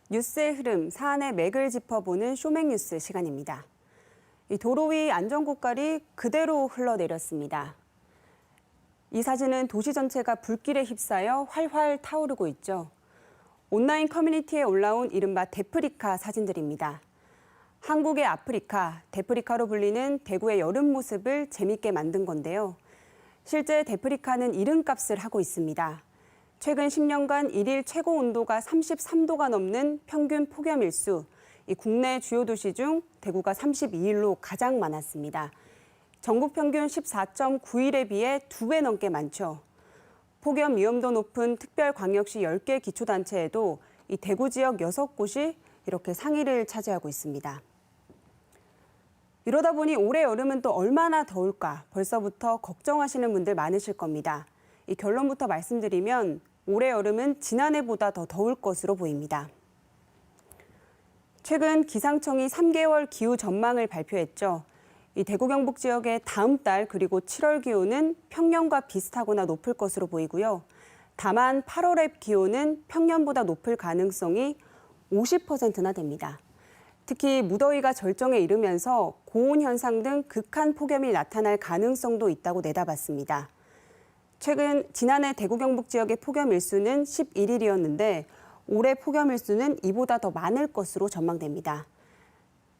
뉴스의 흐름, 사안의 맥을 짚어보는 쇼맥뉴스 시간입니다. 도로 위 안전고깔이 그대로 흘러내렸습니다. 이 사진은 도시 전체가 불길에 휩싸여 활활 타오르고 있죠. 온라인 커뮤니티에 올라온 이른바 데프리카 사진들입니다. 한국의 아프리카, 데프리카로 불리는 대구의 여름 모습을 재밌게 만든 건데요. 실제 데프리카는 이름값을 하고 있습니다. 최근 10년간 일일 최고 온도가 33도가 넘는 평균 폭염일수, 국내 주요 도시 중 대구가 32일로 가장 많았습니다. 전국 평균 14.9일에 비해 2배 넘게 많죠. 폭염 위험도 높은 특별광역시 10개 기초단체에도 이 대구 지역 6곳이 이렇게 상위를 차지하고 있습니다. 이러다 보니 올해 여름은 또 얼마나 더울까 벌써부터 걱정하시는 분들 많으실 겁니다. 이 결론부터 말씀드리면 올해 여름은 지난해보다 더 더울 것으로 보입니다. 최근 기상청이 3개월 기후 전망을 발표했죠. 이 대구 경북 지역의 다음 달 그리고 7월 기온은 평년과 비슷하거나 높을 것으로 보이고요. 다만 8월의 기온은 평년보다 높을 가능성이 50%나 됩니다. 특히 무더위가 절정에 이르면서 고온 현상 등 극한 폭염이 나타날 가능성도 있다고 내다봤습니다. 최근 지난해 대구 경북 지역의 폭염 일수는 11일이었는데 올해 폭염 일수는 이보다 더 많을 것으로 전망됩니다.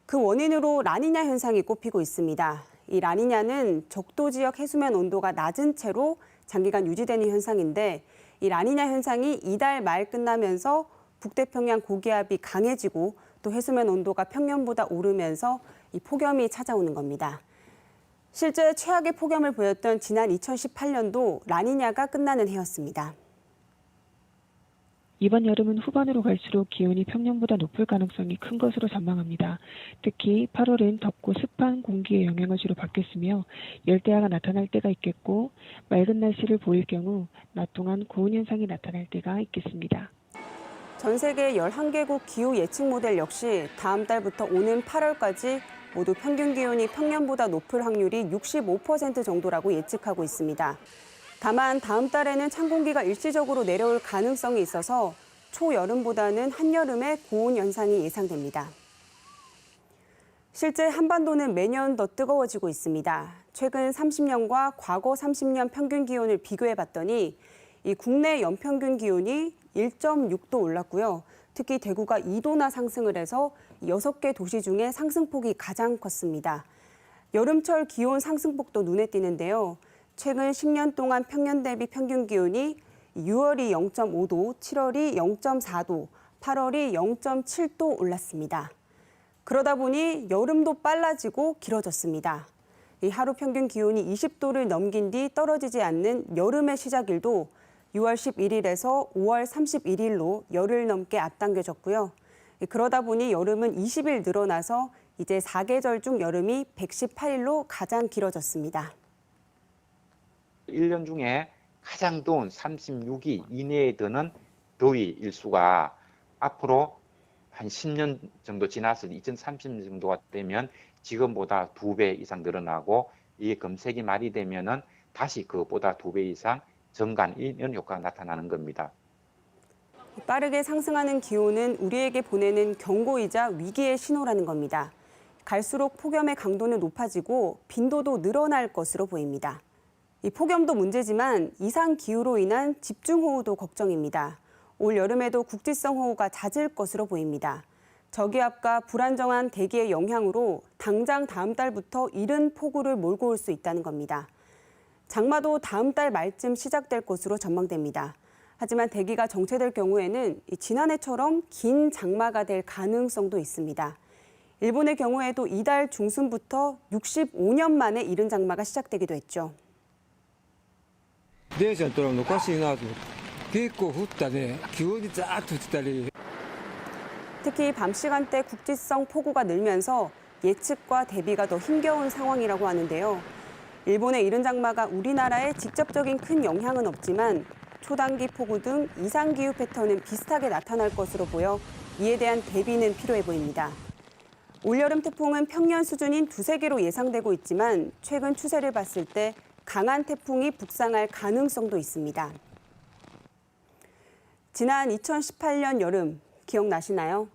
그 원인으로 라니냐 현상이 꼽히고 있습니다. 이 라니냐는 적도 지역 해수면 온도가 낮은 채로 장기간 유지되는 현상인데 이 라니냐 현상이 이달 말 끝나면서 북태평양 고기압이 강해지고 또 해수면 온도가 평년보다 오르면서 이 폭염이 찾아오는 겁니다. 실제 최악의 폭염을 보였던 지난 2018년도 라니냐가 끝나는 해였습니다. 이번 여름은 후반으로 갈수록 기온이 평년보다 높을 가능성이 큰 것으로 전망합니다. 특히 8월은 덥고 습한 공기의 영향을 주로 받겠으며 열대야가 나타날 때가 있겠고 맑은 날씨를 보일 경우 낮 동안 고온 현상이 나타날 때가 있겠습니다. 전 세계 11개국 기후 예측 모델 역시 다음 달부터 오는 8월까지 모두 평균 기온이 평년보다 높을 확률이 65% 정도라고 예측하고 있습니다. 다만 다음 달에는 찬 공기가 일시적으로 내려올 가능성이 있어서 초여름보다는 한여름에 고온 현상이 예상됩니다. 실제 한반도는 매년 더 뜨거워지고 있습니다. 최근 30년과 과거 30년 평균 기온을 비교해봤더니 이 국내 연평균 기온이 1.6도 올랐고요. 특히 대구가 2도나 상승을 해서 6개 도시 중에 상승폭이 가장 컸습니다. 여름철 기온 상승폭도 눈에 띄는데요. 최근 10년 동안 평년 대비 평균 기온이 6월이 0.5도, 7월이 0.4도, 8월이 0.7도 올랐습니다. 그러다 보니 여름도 빨라지고 길어졌습니다. 이 하루 평균 기온이 20도를 넘긴 뒤 떨어지지 않는 여름의 시작일도 6월 11일에서 5월 31일로 열흘 넘게 앞당겨졌고요. 그러다 보니 여름은 20일 늘어나서 이제 4계절 중 여름이 118일로 가장 길어졌습니다. 1년 중에 가장 더운 36일 이내에 드는 더위 일수가 앞으로 한 10년 정도 지나서 2030년 정도가 되면 지금보다 2배 이상 늘어나고 이게 금세기 말이 되면은 다시 그보다 2배 이상 증가한 이런 효과가 나타나는 겁니다. 빠르게 상승하는 기온은 우리에게 보내는 경고이자 위기의 신호라는 겁니다. 갈수록 폭염의 강도는 높아지고 빈도도 늘어날 것으로 보입니다. 이 폭염도 문제지만 이상 기후로 인한 집중호우도 걱정입니다. 올 여름에도 국지성 호우가 잦을 것으로 보입니다. 저기압과 불안정한 대기의 영향으로 당장 다음 달부터 이른 폭우를 몰고 올 수 있다는 겁니다. 장마도 다음 달 말쯤 시작될 것으로 전망됩니다. 하지만 대기가 정체될 경우에는 지난해처럼 긴 장마가 될 가능성도 있습니다. 일본의 경우에도 이달 중순부터 65년 만에 이른 장마가 시작되기도 했죠. 電車に乗るのおかしいなと。結構降ったね。急にザーッと降ってたり。 특히 밤 시간대 국지성 폭우가 늘면서 예측과 대비가 더 힘겨운 상황이라고 하는데요. 일본의 이른 장마가 우리나라에 직접적인 큰 영향은 없지만 초단기 폭우 등 이상기후 패턴은 비슷하게 나타날 것으로 보여 이에 대한 대비는 필요해 보입니다. 올여름 태풍은 평년 수준인 2~3개로 예상되고 있지만 최근 추세를 봤을 때 강한 태풍이 북상할 가능성도 있습니다. 지난 2018년 여름 기억나시나요?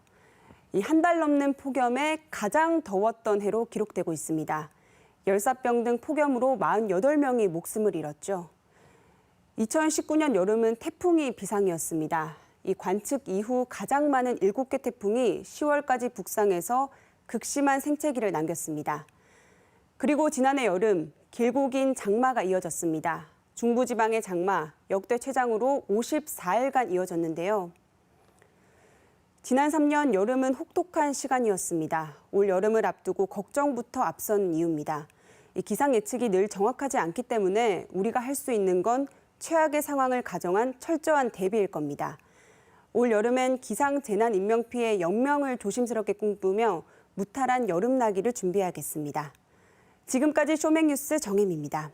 이 한 달 넘는 폭염에 가장 더웠던 해로 기록되고 있습니다. 열사병 등 폭염으로 48명이 목숨을 잃었죠. 2019년 여름은 태풍이 비상이었습니다. 이 관측 이후 가장 많은 7개 태풍이 10월까지 북상해서 극심한 생채기를 남겼습니다. 그리고 지난해 여름 길고 긴 장마가 이어졌습니다. 중부지방의 장마 역대 최장으로 54일간 이어졌는데요. 지난 3년 여름은 혹독한 시간이었습니다. 올 여름을 앞두고 걱정부터 앞선 이유입니다. 이 기상 예측이 늘 정확하지 않기 때문에 우리가 할 수 있는 건 최악의 상황을 가정한 철저한 대비일 겁니다. 올 여름엔 기상재난인명피해 영명을 조심스럽게 꿈꾸며 무탈한 여름나기를 준비해야겠습니다. 지금까지 쇼맥뉴스 정혜미입니다.